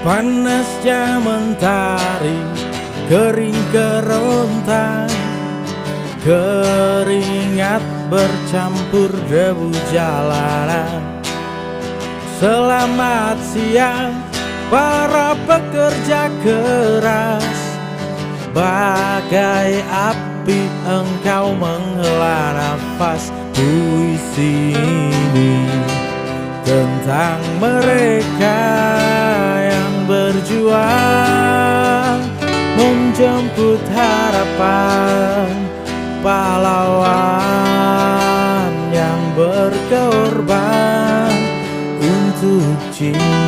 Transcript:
Panasnya mentari, kering kerontang, keringat bercampur debu jalanan. Selamat siang para pekerja keras, bagai api engkau menghela nafas. Puisi ini tentang mereka yang berjuang menjemput harapan, pahlawan yang berkorban untuk cinta.